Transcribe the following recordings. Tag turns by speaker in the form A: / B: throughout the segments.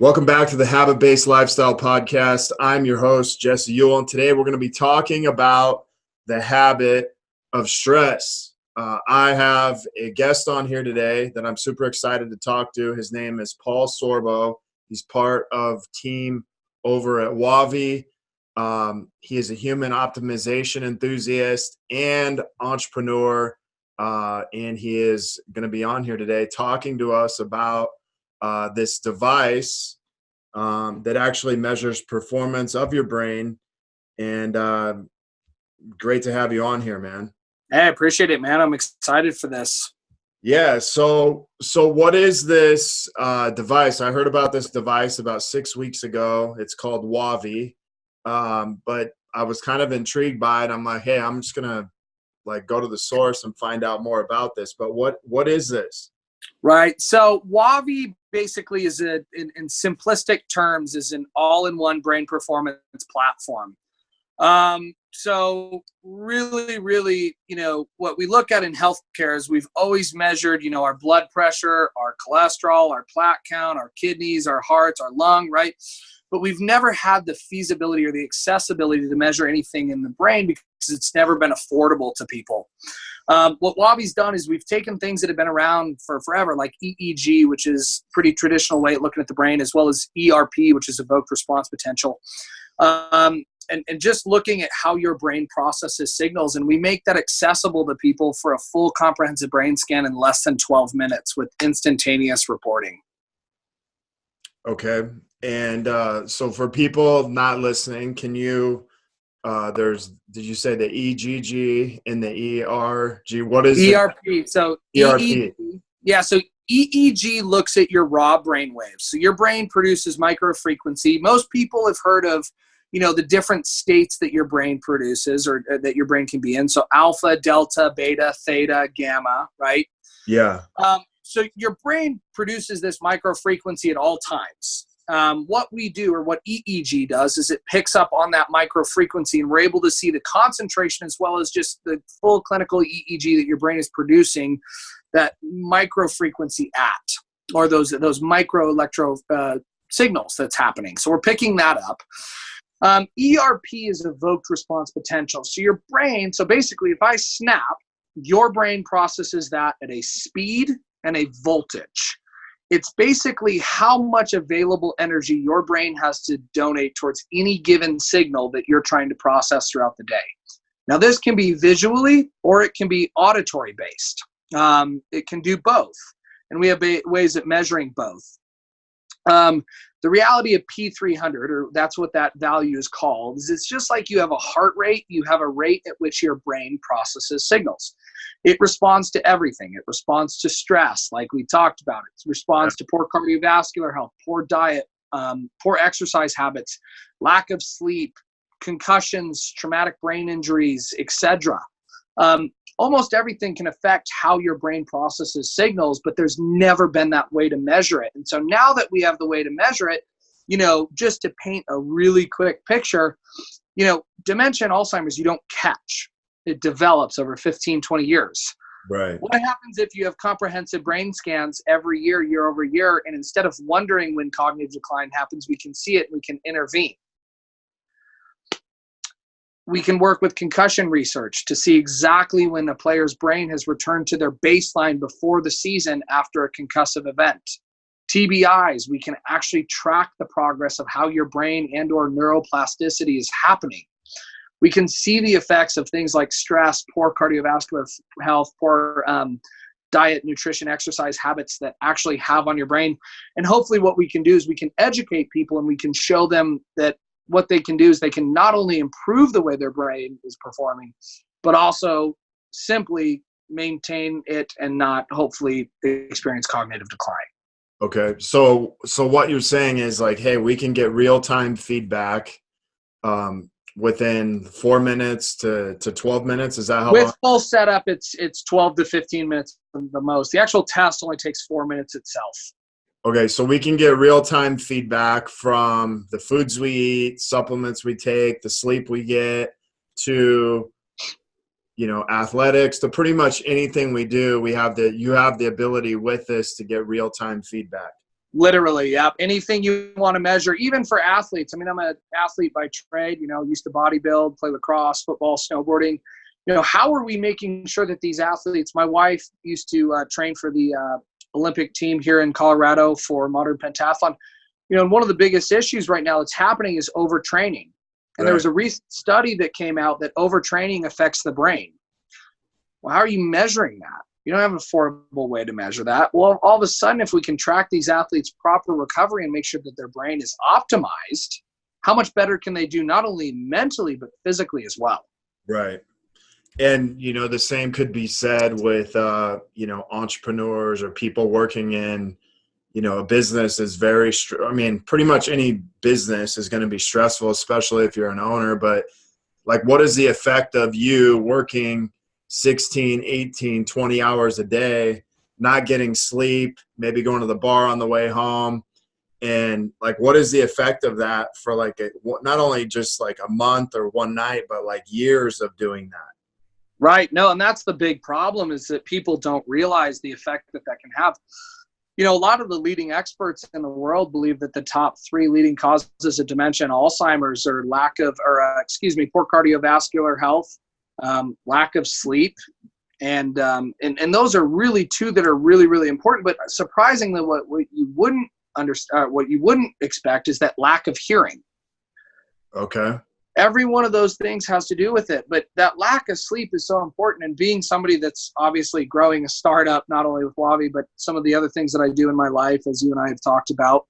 A: Welcome back to the Habit-Based Lifestyle Podcast. I'm your host, Jesse Ewell, and today we're going to be talking about the habit of stress. I have a guest on here today that I'm super excited to talk to. His name is Paul Sorbo. He's part of team over at WAVI. He is a human optimization enthusiast and entrepreneur, and he is going to be on here today talking to us about this device that actually measures performance of your brain. And great to have you on here, man.
B: Hey, I appreciate it, man. I'm excited for this.
A: Yeah. So what is this device? I heard about this device about 6 weeks ago. It's called WAVI. But I was kind of intrigued by it. I'm like, hey, I'm just gonna go to the source and find out more about this. But what is this?
B: Right. So WAVI basically is in simplistic terms is an all-in-one brain performance platform. So really, what we look at in healthcare is we've always measured, our blood pressure, our cholesterol, our plaque count, our kidneys, our hearts, our lung, right? But we've never had the feasibility or the accessibility to measure anything in the brain because it's never been affordable to people. What WAVI's done is we've taken things that have been around for forever, like EEG, which is pretty traditional way of looking at the brain, as well as ERP, which is evoked response potential, and just looking at how your brain processes signals. And we make that accessible to people for a full comprehensive brain scan in less than 12 minutes with instantaneous reporting.
A: Okay. And so for people not listening, can you did you say the EGG and the ERG? What is
B: ERP? So
A: ERP.
B: So EEG looks at your raw brain waves. So your brain produces microfrequency. Most people have heard of, the different states that your brain produces or that your brain can be in. So alpha, delta, beta, theta, gamma, right?
A: Yeah.
B: So your brain produces this microfrequency at all times. What we do, or what EEG does, is it picks up on that microfrequency, and we're able to see the concentration as well as just the full clinical EEG that your brain is producing that microfrequency at, or those micro electro signals that's happening. So we're picking that up. ERP is evoked response potential. So your brain, so basically if I snap, your brain processes that at a speed and a voltage. It's basically how much available energy your brain has to donate towards any given signal that you're trying to process throughout the day. Now, this can be visually or it can be auditory based. It can do both. And we have ways of measuring both. The reality of P300, or that's what that value is called, is it's just like you have a heart rate, you have a rate at which your brain processes signals. It responds to everything. It responds to stress, like we talked about. It responds to poor cardiovascular health, poor diet, poor exercise habits, lack of sleep, concussions, traumatic brain injuries, etc. Almost everything can affect how your brain processes signals, but there's never been that way to measure it. And so now that we have the way to measure it, just to paint a really quick picture, dementia and Alzheimer's, you don't catch. It develops over 15, 20 years.
A: Right.
B: What happens if you have comprehensive brain scans every year, year over year, and instead of wondering when cognitive decline happens, we can see it and we can intervene? We can work with concussion research to see exactly when a player's brain has returned to their baseline before the season after a concussive event. TBIs, we can actually track the progress of how your brain and or neuroplasticity is happening. We can see the effects of things like stress, poor cardiovascular health, poor diet, nutrition, exercise habits that actually have on your brain. And hopefully what we can do is we can educate people and we can show them that what they can do is they can not only improve the way their brain is performing, but also simply maintain it and not hopefully experience cognitive decline.
A: Okay. So what you're saying is hey, we can get real-time feedback within 4 minutes to 12 minutes. Is that how
B: with
A: long?
B: Full setup, it's 12 to 15 minutes the most. The actual test only takes 4 minutes itself.
A: Okay, so we can get real-time feedback from the foods we eat, supplements we take, the sleep we get, to athletics, to pretty much anything we do. You have the ability with this to get real-time feedback.
B: Literally, yeah. Anything you want to measure, even for athletes. I mean, I'm an athlete by trade, used to bodybuild, play lacrosse, football, snowboarding. How are we making sure that these athletes, my wife used to train for the Olympic team here in Colorado for modern pentathlon. And one of the biggest issues right now that's happening is overtraining. And there was a recent study that came out that overtraining affects the brain. Well, how are you measuring that? You don't have an affordable way to measure that. Well, all of a sudden, if we can track these athletes' proper recovery and make sure that their brain is optimized, how much better can they do not only mentally, but physically as well?
A: Right. And, the same could be said with, entrepreneurs or people working in, a business is very, pretty much any business is going to be stressful, especially if you're an owner. But like, what is the effect of you working 16, 18, 20 hours a day, not getting sleep, maybe going to the bar on the way home? And like, what is the effect of that for like, not only just like a month or one night, but like years of doing that?
B: Right. No, and that's the big problem, is that people don't realize the effect that can have. A lot of the leading experts in the world believe that the top 3 leading causes of dementia and Alzheimer's are poor cardiovascular health, lack of sleep, and those are really 2 that are really, really important. But surprisingly, what you wouldn't understand, what you wouldn't expect, is that lack of hearing.
A: Okay.
B: Every one of those things has to do with it, but that lack of sleep is so important. And being somebody that's obviously growing a startup, not only with WAVI, but some of the other things that I do in my life, as you and I have talked about,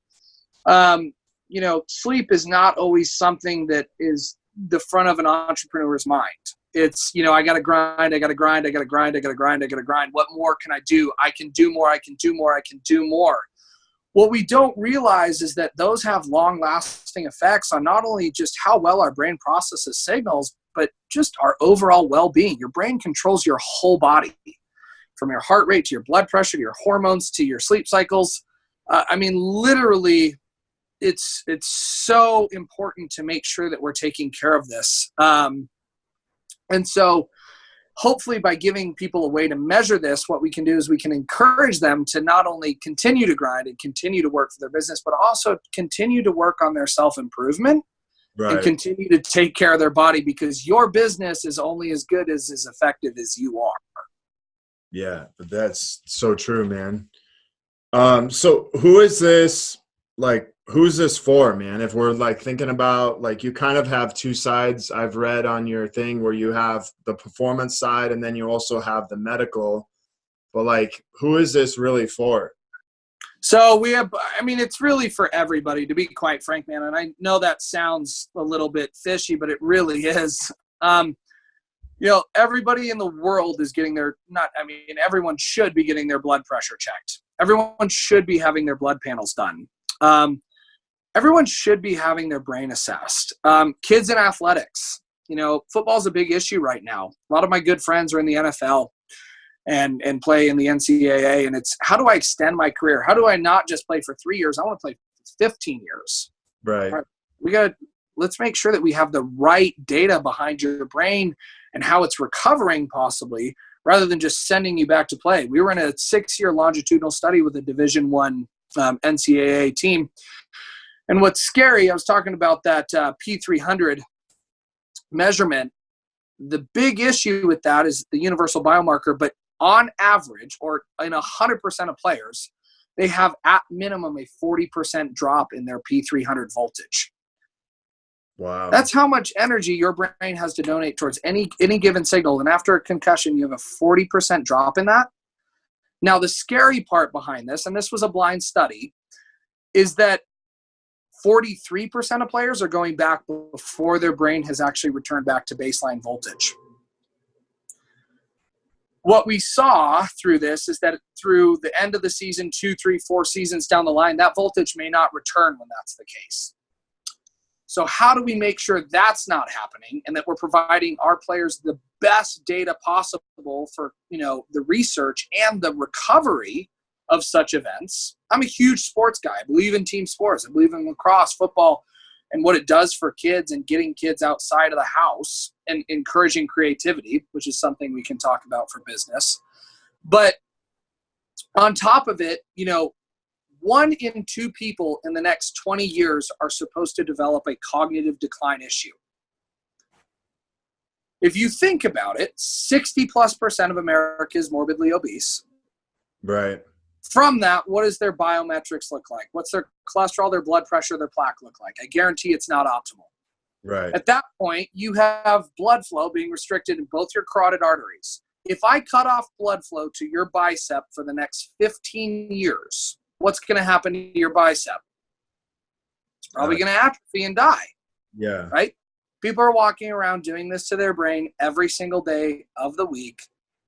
B: sleep is not always something that is the front of an entrepreneur's mind. It's, I got to grind. What more can I do? I can do more. What we don't realize is that those have long-lasting effects on not only just how well our brain processes signals, but just our overall well-being. Your brain controls your whole body, from your heart rate to your blood pressure to your hormones to your sleep cycles. Literally, it's so important to make sure that we're taking care of this. And so hopefully by giving people a way to measure this, what we can do is we can encourage them to not only continue to grind and continue to work for their business, but also continue to work on their self-improvement. Right. And continue to take care of their body, because your business is only as good as effective as you are.
A: Yeah, that's so true, man. So who's this for, man? If we're like thinking about, like, you kind of have 2 sides, I've read on your thing, where you have the performance side and then you also have the medical, but like, who is this really for?
B: So it's really for everybody, to be quite frank, man. And I know that sounds a little bit fishy, but it really is. Everybody in the world is getting everyone should be getting their blood pressure checked. Everyone should be having their blood panels done. Everyone should be having their brain assessed. Kids in athletics, football is a big issue right now. A lot of my good friends are in the NFL and play in the NCAA. And it's, how do I extend my career? How do I not just play for 3 years? I want to play for 15 years.
A: Right.
B: Let's make sure that we have the right data behind your brain and how it's recovering, possibly, rather than just sending you back to play. We were in a 6-year longitudinal study with a Division I NCAA team. And what's scary, I was talking about that P300 measurement. The big issue with that is the universal biomarker, but on average, or in 100% of players, they have at minimum a 40% drop in their P300 voltage.
A: Wow.
B: That's how much energy your brain has to donate towards any given signal. And after a concussion, you have a 40% drop in that. Now, the scary part behind this, and this was a blind study, is that 43% of players are going back before their brain has actually returned back to baseline voltage. What we saw through this is that through the end of the season, 2, 3, 4 seasons down the line, that voltage may not return when that's the case. So how do we make sure that's not happening, and that we're providing our players the best data possible for, the research and the recovery of such events? I'm a huge sports guy. I believe in team sports. I believe in lacrosse, football, and what it does for kids and getting kids outside of the house and encouraging creativity, which is something we can talk about for business. But on top of it, 1 in 2 people in the next 20 years are supposed to develop a cognitive decline issue. If you think about it, 60+% of America is morbidly obese.
A: Right.
B: From that, what does their biometrics look like? What's their cholesterol, their blood pressure, their plaque look like? I guarantee it's not optimal.
A: Right.
B: At that point, you have blood flow being restricted in both your carotid arteries. If I cut off blood flow to your bicep for the next 15 years, what's going to happen to your bicep? It's probably going to atrophy and die.
A: Yeah.
B: Right? People are walking around doing this to their brain every single day of the week,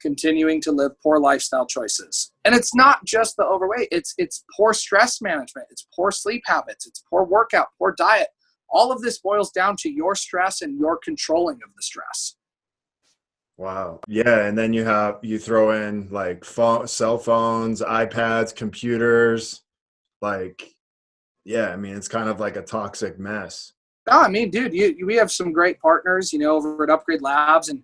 B: continuing to live poor lifestyle choices. And it's not just the overweight. It's poor stress management. It's poor sleep habits. It's poor workout, poor diet. All of this boils down to your stress and your controlling of the stress.
A: Wow. Yeah. And then you throw in like cell phones, iPads, computers, like, yeah, I mean, it's kind of like a toxic mess.
B: No, I mean, dude, we have some great partners, over at Upgrade Labs, and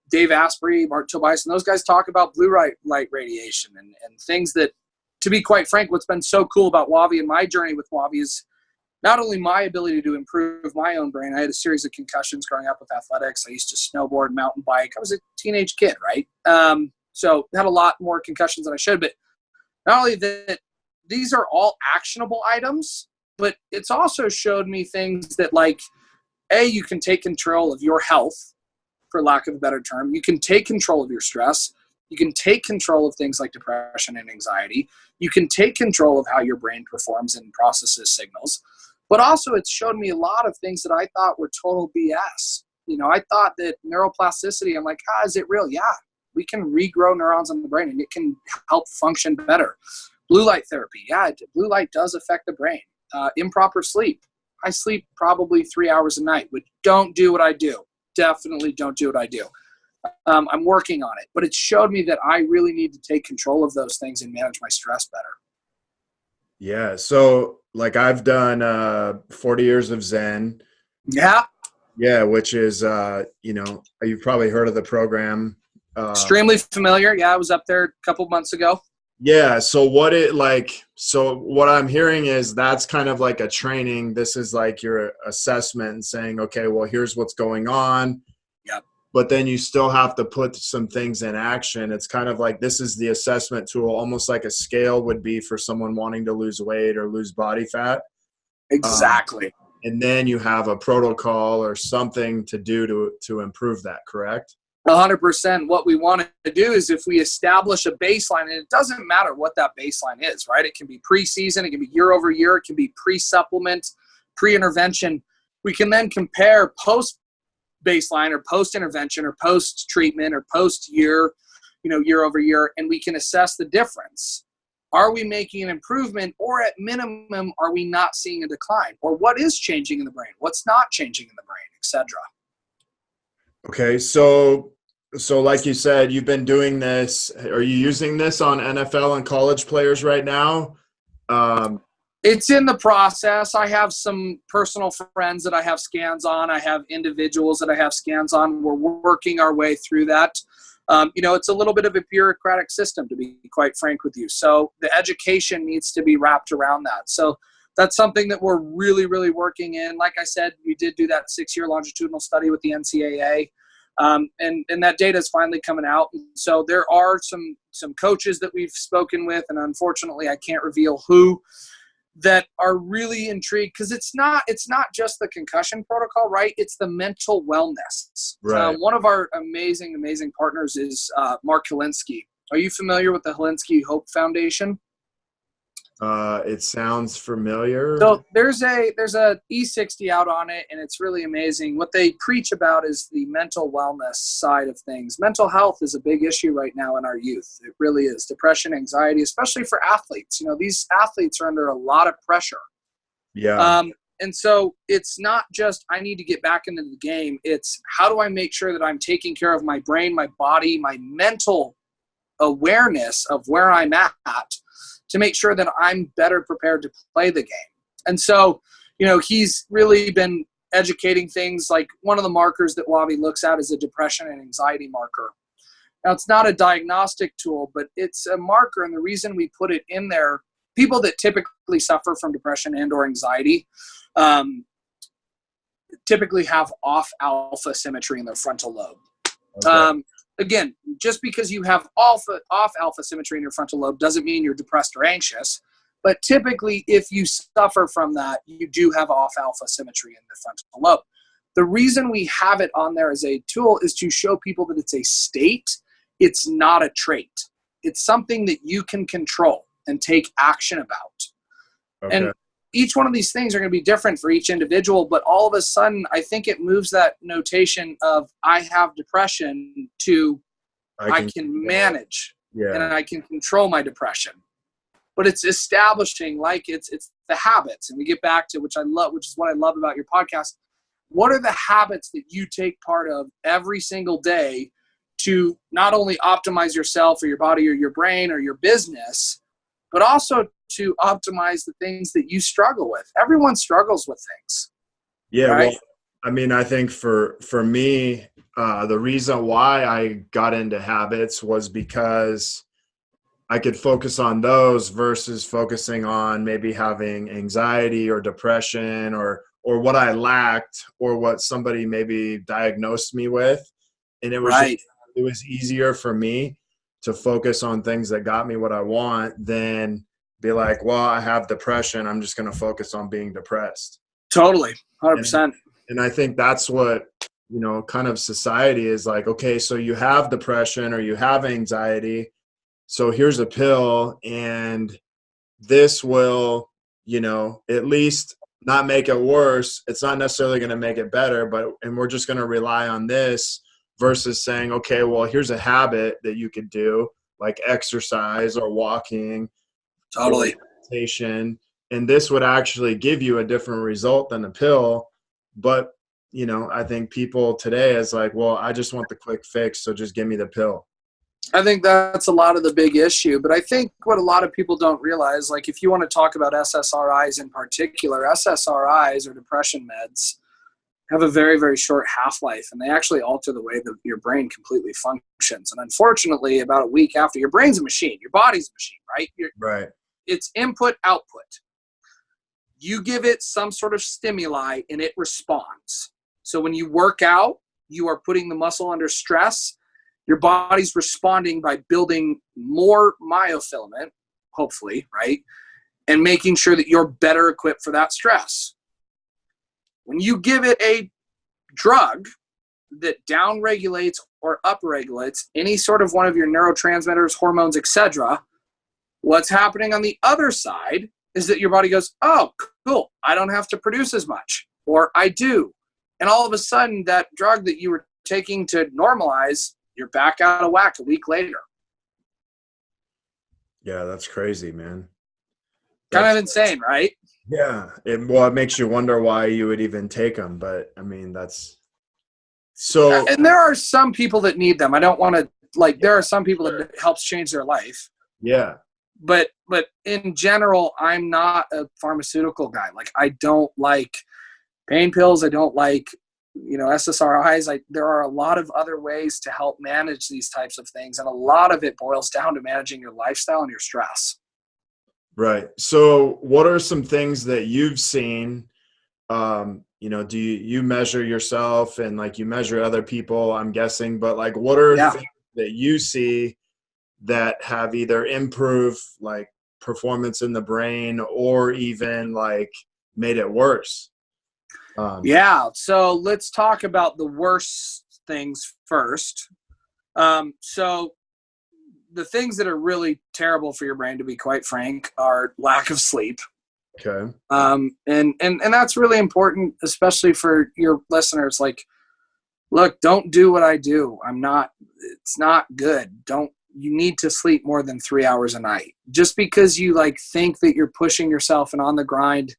B: Dave Asprey, Mark Tobias, and those guys talk about blue light radiation and things that, to be quite frank, what's been so cool about WAVI and my journey with WAVI is not only my ability to improve my own brain. I had a series of concussions growing up with athletics. I used to snowboard, mountain bike. I was a teenage kid, right? So had a lot more concussions than I should. But not only that, these are all actionable items, but it's also showed me things that, like, you can take control of your health, for lack of a better term. You can take control of your stress. You can take control of things like depression and anxiety. You can take control of how your brain performs and processes signals. But also, it's showed me a lot of things that I thought were total BS. I thought that neuroplasticity, I'm like, is it real? Yeah, we can regrow neurons in the brain and it can help function better. Blue light therapy. Yeah, blue light does affect the brain. Improper sleep. I sleep probably 3 hours a night, but don't do what I do. Definitely don't do what I do. I'm working on it, but it showed me that I really need to take control of those things and manage my stress better.
A: Yeah. So like I've done 40 years of Zen.
B: Yeah.
A: Yeah. Which is, you've probably heard of the program.
B: Extremely familiar. Yeah. I was up there a couple months ago.
A: Yeah. So what I'm hearing is that's kind of like a training. This is like your assessment and saying, okay, well, here's what's going on.
B: Yep.
A: But then you still have to put some things in action. It's kind of like, this is the assessment tool, almost like a scale would be for someone wanting to lose weight or lose body fat.
B: Exactly.
A: And then you have a protocol or something to do to improve that, correct?
B: 100%. What we want to do is, if we establish a baseline, and it doesn't matter what that baseline is, right? It can be pre-season, it can be year over year, it can be pre-supplement, pre-intervention. We can then compare post-baseline or post-intervention or post-treatment or post-year, year over year, and we can assess the difference. Are we making an improvement, or at minimum, are we not seeing a decline? Or what is changing in the brain? What's not changing in the brain, etc.?
A: Okay, so like you said, you've been doing this. Are you using this on NFL and college players right now?
B: It's in the process. I have some personal friends that I have scans on. I have individuals that I have scans on. We're working our way through that. It's a little bit of a bureaucratic system, to be quite frank with you. So the education needs to be wrapped around that. So that's something that we're really, really working in. Like I said, we did do that 6-year longitudinal study with the NCAA. And that data is finally coming out. So there are some coaches that we've spoken with, and unfortunately I can't reveal who, that are really intrigued, because it's not just the concussion protocol, right? It's the mental wellness.
A: Right.
B: One of our amazing partners is Mark Helinski. Are you familiar with the Helinski Hope Foundation?
A: It sounds familiar.
B: So there's a E60 out on it, and it's really amazing. What they preach about is the mental wellness side of things. Mental health is a big issue right now in our youth. It really is. Depression, anxiety, especially for athletes. These athletes are under a lot of pressure.
A: Yeah.
B: And so it's not just, I need to get back into the game. It's, how do I make sure that I'm taking care of my brain, my body, my mental awareness of where I'm at, to make sure that I'm better prepared to play the game. And so, he's really been educating things. Like, one of the markers that WAVI looks at is a depression and anxiety marker. Now, it's not a diagnostic tool, but it's a marker. And the reason we put it in there people that typically suffer from depression and or anxiety typically have off alpha symmetry in their frontal lobe.
A: Okay.
B: Again, just because you have off alpha symmetry in your frontal lobe doesn't mean you're depressed or anxious. But typically, if you suffer from that, you do have off alpha symmetry in the frontal lobe. The reason we have it on there as a tool is to show people that it's a state. It's not a trait. It's something that you can control and take action about.
A: Okay.
B: And each one of these things are going to be different for each individual, but all of a sudden, I think it moves that notation of I have depression to I can manage and I can control my depression. But it's establishing, like it's the habits, and we get back to which is what I love about your podcast. What are the habits that you take part of every single day to not only optimize yourself or your body or your brain or your business, but also to optimize the things that you struggle with? Everyone struggles with things.
A: Yeah.
B: Right?
A: Well, I mean, I think for me, the reason why I got into habits was because I could focus on those versus focusing on maybe having anxiety or depression or what I lacked or what somebody maybe diagnosed me with. And it was
B: Right.
A: it was easier for me to focus on things that got me what I want than be like, well, I have depression, I'm just going to focus on being depressed.
B: Totally. 100%.
A: And I think that's what, kind of society is like, okay, so you have depression or you have anxiety. So here's a pill and this will, at least not make it worse. It's not necessarily going to make it better, and we're just going to rely on this versus saying, okay, well, here's a habit that you could do like exercise or walking,
B: Totally.
A: or meditation, and this would actually give you a different result than a pill. But, I think people today is like, well, I just want the quick fix. So just give me the pill.
B: I think that's a lot of the big issue. But I think what a lot of people don't realize, like if you want to talk about SSRIs in particular, SSRIs or depression meds have a very, very short half-life, and they actually alter the way that your brain completely functions. And unfortunately, about a week after, your brain's a machine, your body's a machine, right?
A: Right.
B: It's input, output. You give it some sort of stimuli and it responds. So when you work out, you are putting the muscle under stress. Your body's responding by building more myofilament, hopefully, right? And making sure that you're better equipped for that stress. When you give it a drug that downregulates or upregulates any sort of one of your neurotransmitters, hormones, etc., what's happening on the other side is that your body goes, oh, cool, I don't have to produce as much, or I do. And all of a sudden, that drug that you were taking to normalize, you're back out of whack a week later.
A: Yeah, that's crazy, man.
B: Kind of insane, right?
A: Yeah. It makes you wonder why you would even take them. But I mean, that's so.
B: And there are some people that need them. I don't want to, there are some people that it helps change their life.
A: Yeah.
B: But in general, I'm not a pharmaceutical guy. Like, I don't like pain pills. I don't like, SSRIs. There are a lot of other ways to help manage these types of things. And a lot of it boils down to managing your lifestyle and your stress.
A: Right. So what are some things that you've seen? Do you measure yourself and you measure other people, I'm guessing, but what are things that you see that have either improved performance in the brain or even made it worse?
B: So let's talk about the worst things first. So the things that are really terrible for your brain, to be quite frank, are lack of sleep.
A: Okay.
B: And that's really important, especially for your listeners. Look, don't do what I do. It's not good. You need to sleep more than 3 hours a night. Just because you think that you're pushing yourself and on the grind,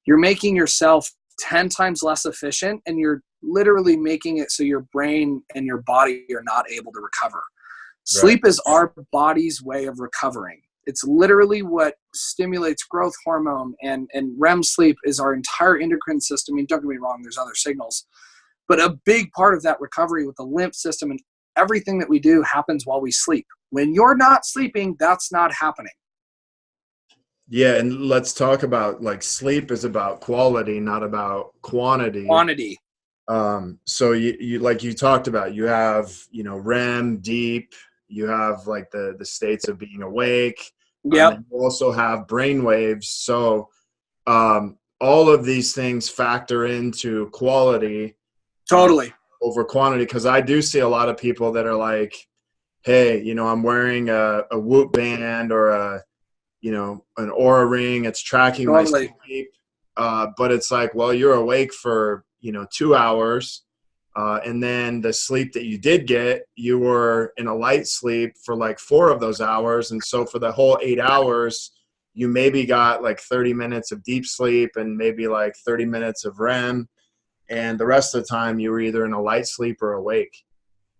B: you're making yourself 10 times less efficient, and you're literally making it so your brain and your body are not able to recover. Right. Sleep is our body's way of recovering. It's literally what stimulates growth hormone, and REM sleep is our entire endocrine system. I mean, don't get me wrong, there's other signals, but a big part of that recovery with the lymph system and everything that we do happens while we sleep. When you're not sleeping, that's not happening.
A: Yeah, and let's talk about, like, sleep is about quality, not about quantity.
B: Quantity.
A: So you like you talked about, you have, REM, deep, you have like the states of being awake,
B: Yep.
A: and you also have brain waves. So all of these things factor into quality uh,
B: Totally.
A: over quantity. Because I do see a lot of people that are like, hey, I'm wearing a Whoop band or an Aura ring. It's tracking my
B: Totally.
A: sleep. But it's like, well, you're awake for, 2 hours. And then the sleep that you did get, you were in a light sleep for like 4 of those hours. And so for the whole 8 hours, you maybe got like 30 minutes of deep sleep and maybe like 30 minutes of REM. And the rest of the time you were either in a light sleep or awake.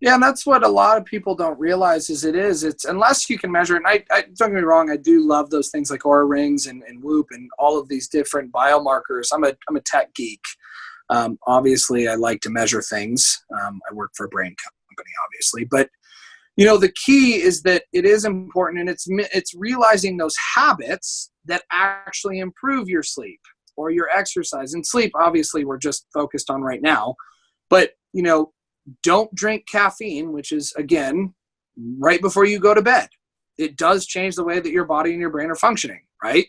B: Yeah, and that's what a lot of people don't realize it's unless you can measure it. And I don't get me wrong, I do love those things like Aura rings and Whoop and all of these different biomarkers. I'm a tech geek. Obviously, I like to measure things. I work for a brain company, obviously, but the key is that it is important, and it's realizing those habits that actually improve your sleep or your exercise. And sleep, obviously, we're just focused on right now, but don't drink caffeine, which is, again, right before you go to bed. It does change the way that your body and your brain are functioning, right?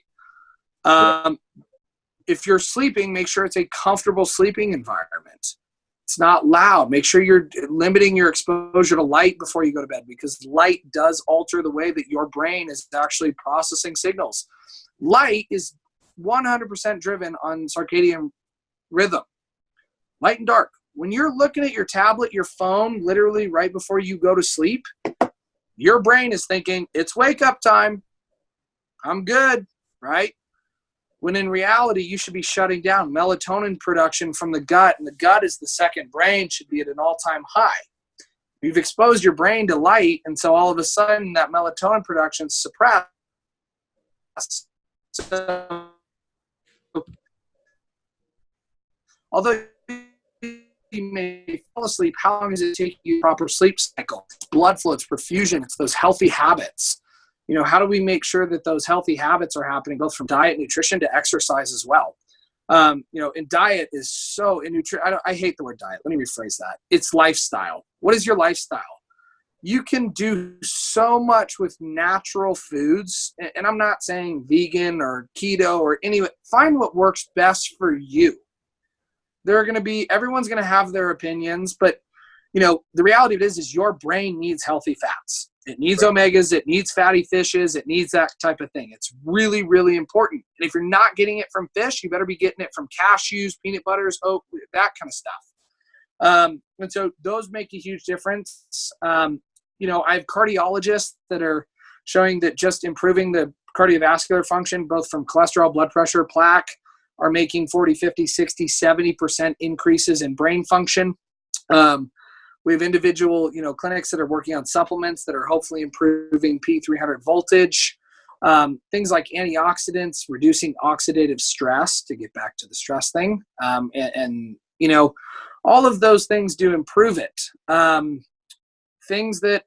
B: If you're sleeping, make sure it's a comfortable sleeping environment. It's not loud. Make sure you're limiting your exposure to light before you go to bed, because light does alter the way that your brain is actually processing signals. Light is 100% driven on circadian rhythm, light and dark. When you're looking at your tablet, your phone, literally right before you go to sleep, your brain is thinking, it's wake up time. I'm good, right? When in reality, you should be shutting down. Melatonin production from the gut, and the gut is the second brain, should be at an all-time high. You've exposed your brain to light, and so all of a sudden that melatonin production is suppressed. So, although you may fall asleep, how long does it take you proper sleep cycle? It's blood flow, it's perfusion, it's those healthy habits. How do we make sure that those healthy habits are happening, both from diet, nutrition, to exercise as well? And diet is so, I hate the word diet. Let me rephrase that. It's lifestyle. What is your lifestyle? You can do so much with natural foods, and I'm not saying vegan or keto or find what works best for you. Everyone's going to have their opinions, but the reality of it is your brain needs healthy fats. It needs omegas, it needs fatty fishes, it needs that type of thing. It's really, really important. And if you're not getting it from fish, you better be getting it from cashews, peanut butters, oat, that kind of stuff. And so those make a huge difference. I have cardiologists that are showing that just improving the cardiovascular function, both from cholesterol, blood pressure, plaque, are making 40, 50, 60, 70% increases in brain function. We have individual, clinics that are working on supplements that are hopefully improving P300 voltage. Things like antioxidants, reducing oxidative stress, to get back to the stress thing. And all of those things do improve it. Things that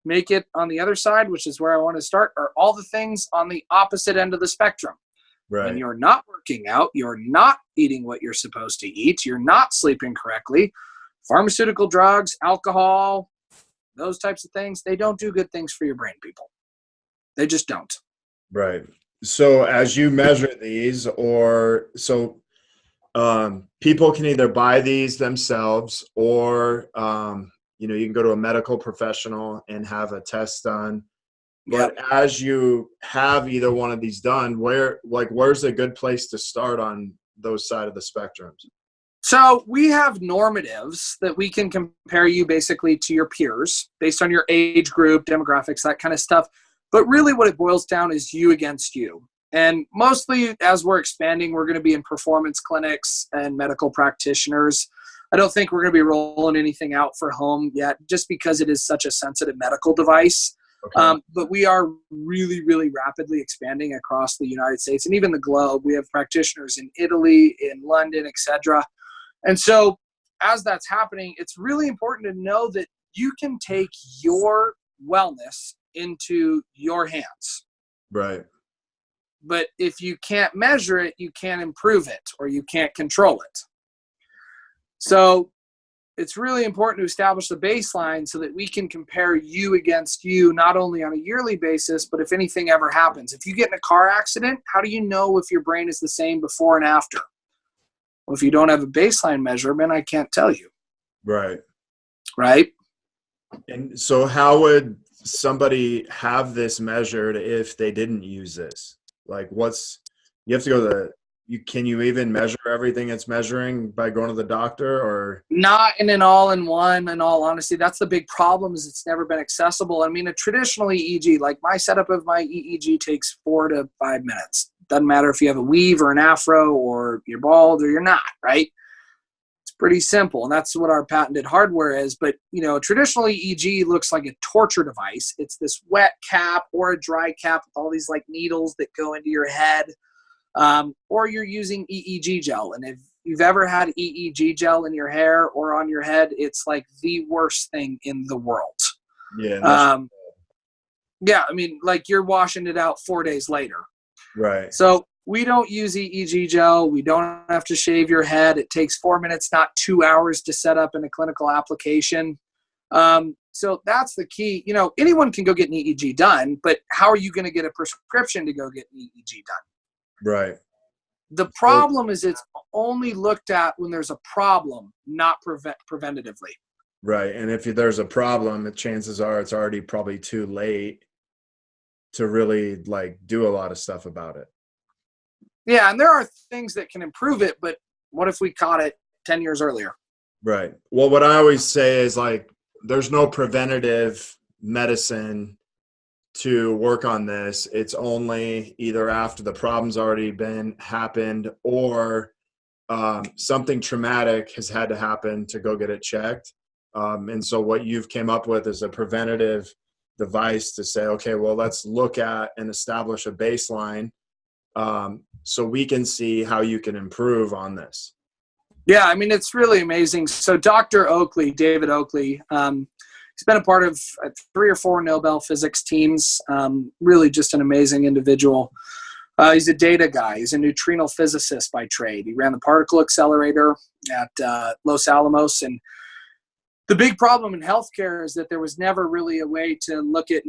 B: make it on the other side, which is where I want to start, are all the things on the opposite end of the spectrum.
A: Right.
B: When you're not working out, you're not eating what you're supposed to eat, you're not sleeping correctly, pharmaceutical drugs, alcohol, those types of things, they don't do good things for your brain, people. They just don't.
A: Right. So as you measure these, people can either buy these themselves, or you can go to a medical professional and have a test done. But as you have either one of these done, where's a good place to start on those side of the spectrums?
B: So we have normatives that we can compare you basically to your peers based on your age group, demographics, that kind of stuff. But really what it boils down is you against you. And mostly as we're expanding, we're going to be in performance clinics and medical practitioners. I don't think we're going to be rolling anything out for home yet, just because it is such a sensitive medical device. Okay. But we are really, really rapidly expanding across the United States and even the globe. We have practitioners in Italy, in London, etc. And so as that's happening, it's really important to know that you can take your wellness into your hands.
A: Right.
B: But if you can't measure it, you can't improve it, or you can't control it. So it's really important to establish the baseline so that we can compare you against you, not only on a yearly basis, but if anything ever happens. If you get in a car accident, how do you know if your brain is the same before and after? Well, if you don't have a baseline measurement, I can't tell you.
A: Right.
B: Right?
A: And so how would somebody have this measured if they didn't use this? Like you have to go to can you even measure everything it's measuring by going to the doctor, or?
B: Not in an all-in-one, in all honesty. That's the big problem, is it's never been accessible. I mean, a traditional EEG, like my setup of my EEG takes 4 to 5 minutes. Doesn't matter if you have a weave or an afro or you're bald or you're not, right? It's pretty simple, and that's what our patented hardware is. But, a traditional EEG looks like a torture device. It's this wet cap or a dry cap with all these like needles that go into your head. Or you're using EEG gel. And if you've ever had EEG gel in your hair or on your head, it's like the worst thing in the world.
A: Yeah.
B: Yeah, I mean, like you're washing it out 4 days later.
A: Right.
B: So we don't use EEG gel. We don't have to shave your head. It takes 4 minutes, not 2 hours to set up in a clinical application. So that's the key. Anyone can go get an EEG done, but how are you going to get a prescription to go get an EEG done?
A: Right.
B: The problem is it's only looked at when there's a problem, not preventatively.
A: Right. And if there's a problem, the chances are it's already probably too late to really do a lot of stuff about it.
B: Yeah. And there are things that can improve it, but what if we caught it 10 years earlier?
A: Right. Well, what I always say is there's no preventative medicine to work on this. It's only either after the problem's already happened or something traumatic has had to happen to go get it checked. And so what you've came up with is a preventative device to say, okay, well, let's look at and establish a baseline so we can see how you can improve on this.
B: Yeah, I mean, it's really amazing. So Dr. Oakley, David Oakley, he's been a part of 3 or 4 Nobel physics teams, really just an amazing individual. He's a data guy. He's a neutrino physicist by trade. He ran the particle accelerator at Los Alamos. And the big problem in healthcare is that there was never really a way to look at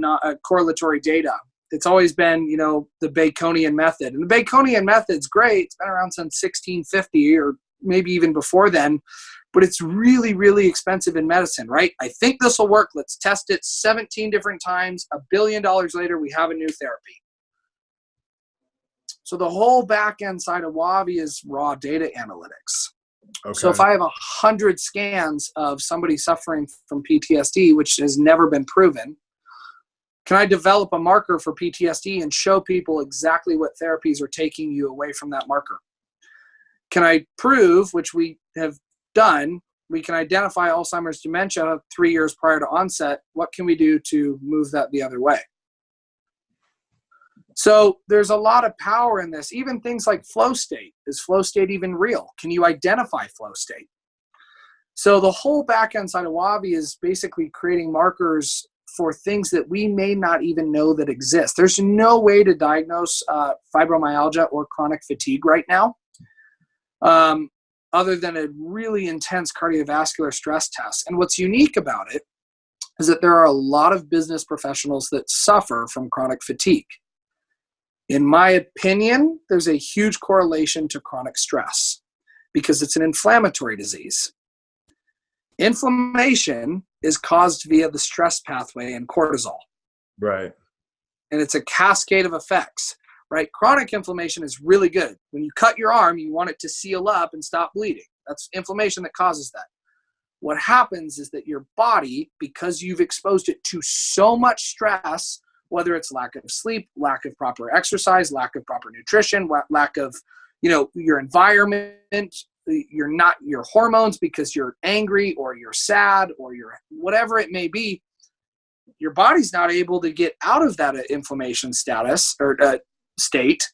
B: correlatory data. It's always been, the Baconian method. And the Baconian method's great. It's been around since 1650 or maybe even before then. But it's really, really expensive in medicine, right? I think this will work. Let's test it 17 different times. $1 billion later, we have a new therapy. So the whole back end side of WAVI is raw data analytics. Okay. So if I have 100 scans of somebody suffering from PTSD, which has never been proven, can I develop a marker for PTSD and show people exactly what therapies are taking you away from that marker? Can I prove, which we have done, we can identify Alzheimer's dementia 3 years prior to onset. What can we do to move that the other way? So there's a lot of power in this. Even things like flow state. Is flow state even real? Can you identify flow state? So the whole back end side of WAVI is basically creating markers for things that we may not even know that exist. There's no way to diagnose fibromyalgia or chronic fatigue right now. Other than a really intense cardiovascular stress test. And what's unique about it is that there are a lot of business professionals that suffer from chronic fatigue. In my opinion, there's a huge correlation to chronic stress because it's an inflammatory disease. Inflammation is caused via the stress pathway and cortisol.
A: Right.
B: And it's a cascade of effects. Right? Chronic inflammation is really good. When you cut your arm, you want it to seal up and stop bleeding. That's inflammation that causes that. What happens is that your body, because you've exposed it to so much stress, whether it's lack of sleep, lack of proper exercise, lack of proper nutrition, lack of, your environment, your hormones because you're angry or you're sad or you're whatever it may be, your body's not able to get out of that inflammation status or state,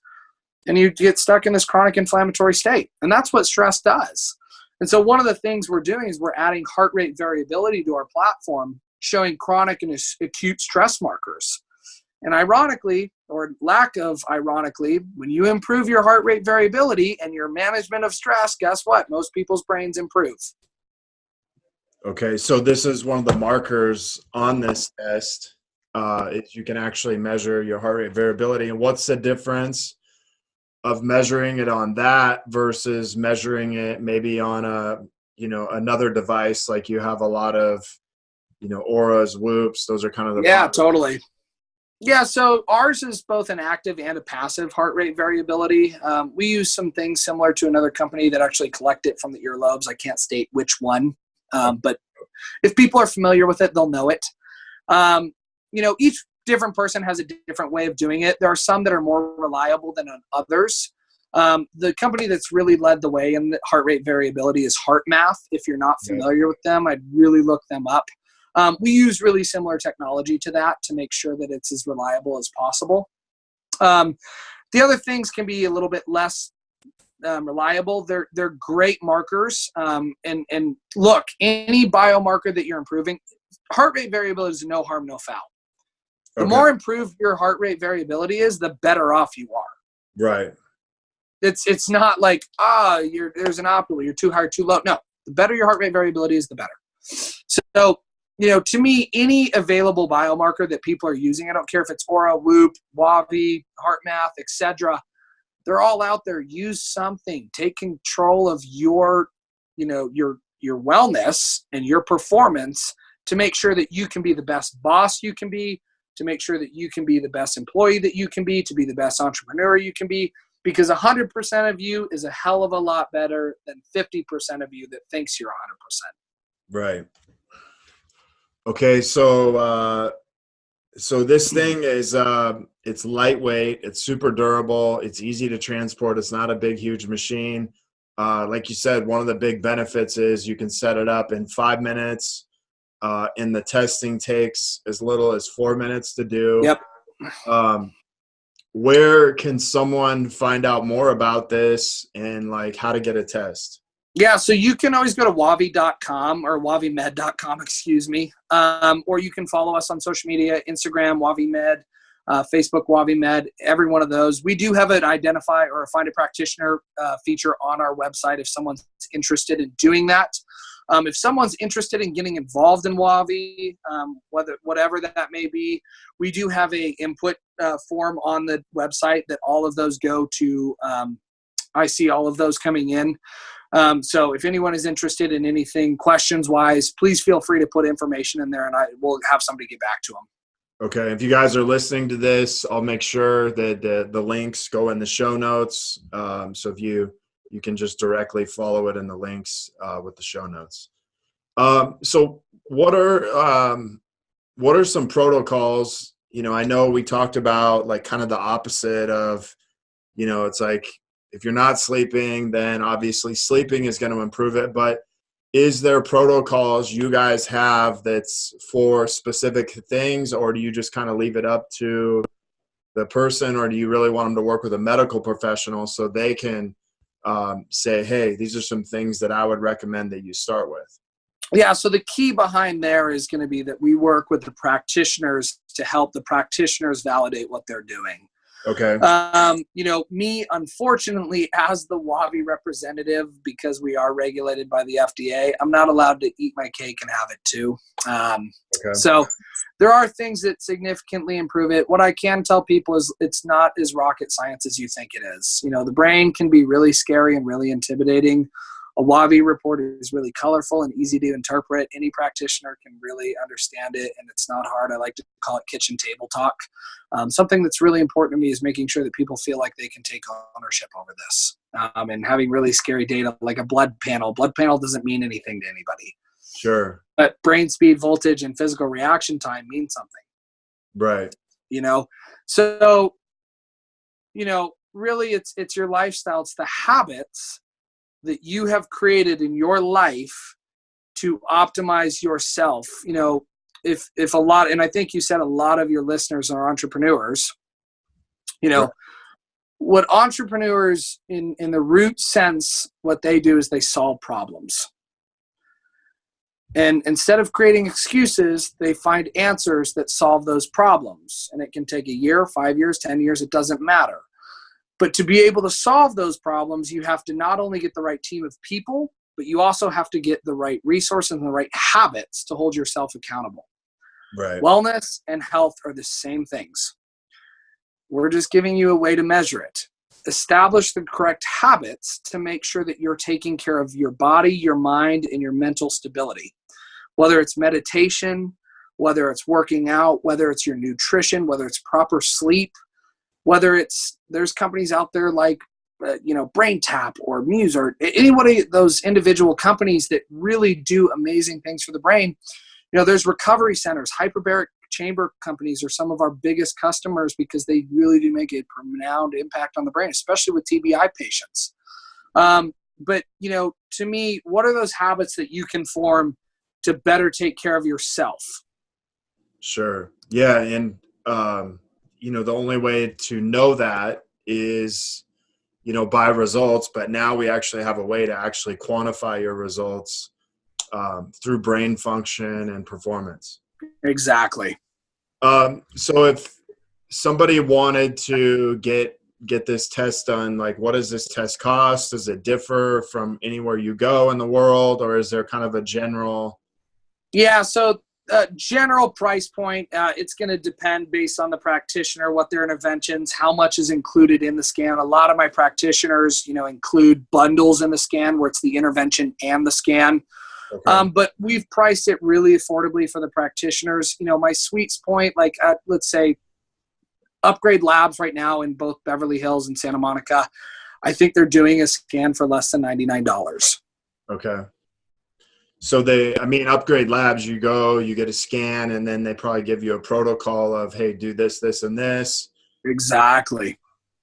B: and you get stuck in this chronic inflammatory state. And that's what stress does. And so one of the things we're doing is we're adding heart rate variability to our platform, showing chronic and acute stress markers. And ironically, or lack of ironically, when you improve your heart rate variability and your management of stress, guess what? Most people's brains improve.
A: Okay, so this is one of the markers on this test. Is you can actually measure your heart rate variability. And what's the difference of measuring it on that versus measuring it maybe on another device, like you have a lot of, auras, whoops, those are kind of the
B: Yeah, totally. Yeah, so ours is both an active and a passive heart rate variability. We use some things similar to another company that actually collect it from the earlobes. I can't state which one, but if people are familiar with it, they'll know it. Each different person has a different way of doing it. There are some that are more reliable than others. The company that's really led the way in the heart rate variability is HeartMath. If you're not familiar with them, I'd really look them up. We use really similar technology to that to make sure that it's as reliable as possible. The other things can be a little bit less reliable. They're great markers. And look, any biomarker that you're improving, heart rate variability is no harm, no foul. The more improved your heart rate variability is, the better off you are.
A: Right.
B: It's not like, there's an optimal, you're too high or too low. No, the better your heart rate variability is, the better. So, to me, any available biomarker that people are using, I don't care if it's Aura, Whoop, WAVI, HeartMath, etc. They're all out there. Use something. Take control of your wellness and your performance to make sure that you can be the best boss you can be, to make sure that you can be the best employee that you can be, to be the best entrepreneur you can be, because 100% of you is a hell of a lot better than 50% of you that thinks you're 100%.
A: Right. Okay, so this thing is it's lightweight, it's super durable, it's easy to transport, it's not a big, huge machine. Like you said, one of the big benefits is you can set it up in 5 minutes, and the testing takes as little as 4 minutes to do.
B: Yep.
A: Where can someone find out more about this and like how to get a test?
B: Yeah, so you can always go to wavi.com or wavimed.com, excuse me. Or you can follow us on social media, Instagram, WaviMed, Facebook, WaviMed, every one of those. We do have an identify or find a practitioner feature on our website if someone's interested in doing that. If someone's interested in getting involved in WAVI, whatever that may be, we do have a input form on the website that all of those go to. I see all of those coming in. So if anyone is interested in anything questions-wise, please feel free to put information in there, and I will have somebody get back to them.
A: Okay. If you guys are listening to this, I'll make sure that the links go in the show notes. So if you can just directly follow it in the links with the show notes. So what are some protocols? I know we talked about like kind of the opposite of, it's like if you're not sleeping, then obviously sleeping is going to improve it. But is there protocols you guys have that's for specific things, or do you just kind of leave it up to the person, or do you really want them to work with a medical professional so they can say, hey, these are some things that I would recommend that you start with?
B: Yeah, so the key behind there is going to be that we work with the practitioners to help the practitioners validate what they're doing.
A: Okay.
B: Me, unfortunately, as the WAVI representative, because we are regulated by the FDA, I'm not allowed to eat my cake and have it too. So there are things that significantly improve it. What I can tell people is it's not as rocket science as you think it is. The brain can be really scary and really intimidating. A WAVI report is really colorful and easy to interpret. Any practitioner can really understand it, and it's not hard. I like to call it kitchen table talk. Something that's really important to me is making sure that people feel like they can take ownership over this. And having really scary data like a blood panel. Blood panel doesn't mean anything to anybody.
A: Sure.
B: But brain speed, voltage, and physical reaction time mean something.
A: Right.
B: So, really it's your lifestyle. It's the habits that you have created in your life to optimize yourself. If a lot, and I think you said a lot of your listeners are entrepreneurs,
A: Sure.
B: What entrepreneurs in the root sense, what they do is they solve problems. And instead of creating excuses, they find answers that solve those problems. And it can take a year, 5 years, 10 years, it doesn't matter. But to be able to solve those problems, you have to not only get the right team of people, but you also have to get the right resources and the right habits to hold yourself accountable.
A: Right.
B: Wellness and health are the same things. We're just giving you a way to measure it. Establish the correct habits to make sure that you're taking care of your body, your mind, and your mental stability. Whether it's meditation, whether it's working out, whether it's your nutrition, whether it's proper sleep, whether it's, there's companies out there like, BrainTap or Muse or anybody, those individual companies that really do amazing things for the brain. There's recovery centers, hyperbaric chamber companies are some of our biggest customers because they really do make a profound impact on the brain, especially with TBI patients. But to me, what are those habits that you can form to better take care of yourself?
A: Sure. Yeah. And, the only way to know that is, by results, but now we actually have a way to actually quantify your results through brain function and performance.
B: Exactly.
A: So if somebody wanted to get this test done, like what does this test cost? Does it differ from anywhere you go in the world, or is there kind of a general?
B: Yeah. So general price point, it's going to depend based on the practitioner, what their interventions, how much is included in the scan. A lot of my practitioners, include bundles in the scan where it's the intervention and the scan. Okay. But we've priced it really affordably for the practitioners. My sweet point, like let's say Upgrade Labs right now in both Beverly Hills and Santa Monica, I think they're doing a scan for less than $99.
A: Okay. So Upgrade Labs, you go, you get a scan, and then they probably give you a protocol of, hey, do this, this, and this.
B: Exactly.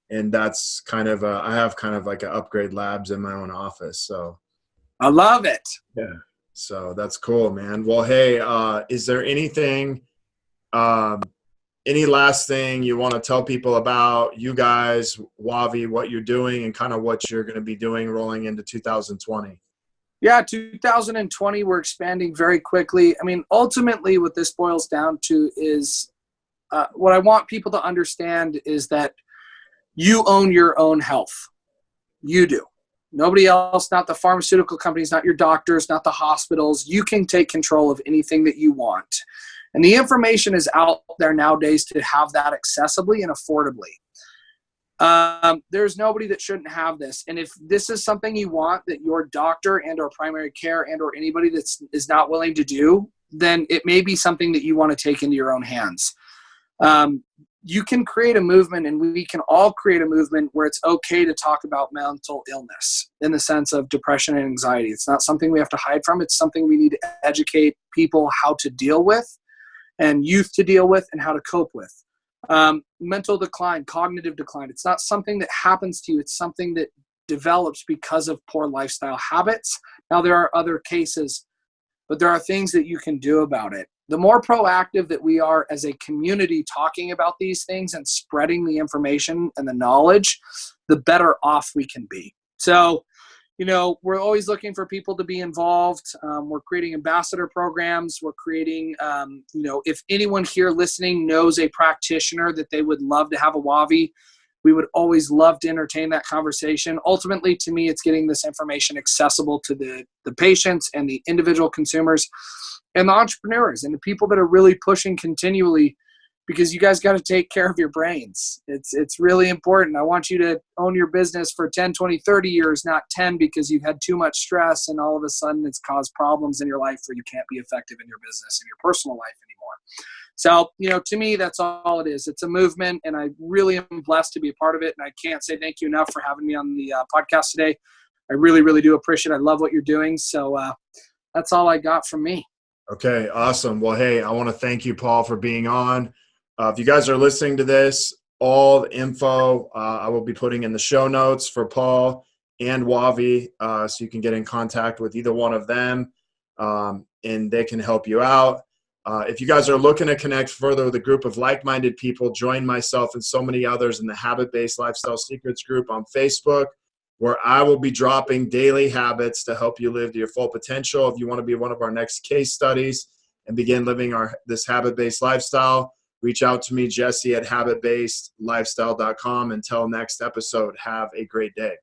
A: And that's I have kind of like an Upgrade Labs in my own office. So
B: I love it.
A: Yeah. So that's cool, man. Well, hey, is there anything, any last thing you want to tell people about you guys, WAVI, what you're doing and kind of what you're going to be doing rolling into 2020?
B: Yeah, 2020, we're expanding very quickly. Ultimately what this boils down to is what I want people to understand is that you own your own health. You do. Nobody else, not the pharmaceutical companies, not your doctors, not the hospitals. You can take control of anything that you want. And the information is out there nowadays to have that accessibly and affordably. There's nobody that shouldn't have this. And if this is something you want that your doctor and or primary care and or anybody is not willing to do, then it may be something that you want to take into your own hands. You can create a movement, and we can all create a movement where it's okay to talk about mental illness in the sense of depression and anxiety. It's not something we have to hide from. It's something we need to educate people how to deal with and youth to deal with and how to cope with. Mental decline, cognitive decline. It's not something that happens to you. It's something that develops because of poor lifestyle habits. Now, there are other cases, but there are things that you can do about it. The more proactive that we are as a community talking about these things and spreading the information and the knowledge, the better off we can be. So, we're always looking for people to be involved. We're creating ambassador programs. We're creating, if anyone here listening knows a practitioner that they would love to have a WAVI, we would always love to entertain that conversation. Ultimately, to me, it's getting this information accessible to the patients and the individual consumers and the entrepreneurs and the people that are really pushing continually, because you guys got to take care of your brains. It's really important. I want you to own your business for 10, 20, 30 years, not 10 because you've had too much stress and all of a sudden it's caused problems in your life where you can't be effective in your business and your personal life anymore. So, to me, that's all it is. It's a movement, and I really am blessed to be a part of it. And I can't say thank you enough for having me on the podcast today. I really, really do appreciate it. I love what you're doing. So that's all I got from me.
A: Okay, awesome. Well, hey, I want to thank you, Paul, for being on. If you guys are listening to this, all the info I will be putting in the show notes for Paul and WAVI, so you can get in contact with either one of them, and they can help you out. If you guys are looking to connect further with a group of like-minded people, join myself and so many others in the Habit-Based Lifestyle Secrets group on Facebook. where I will be dropping daily habits to help you live to your full potential. If you want to be one of our next case studies and begin living this habit-based lifestyle, reach out to me, Jesse, at habitbasedlifestyle.com. Until next episode, have a great day.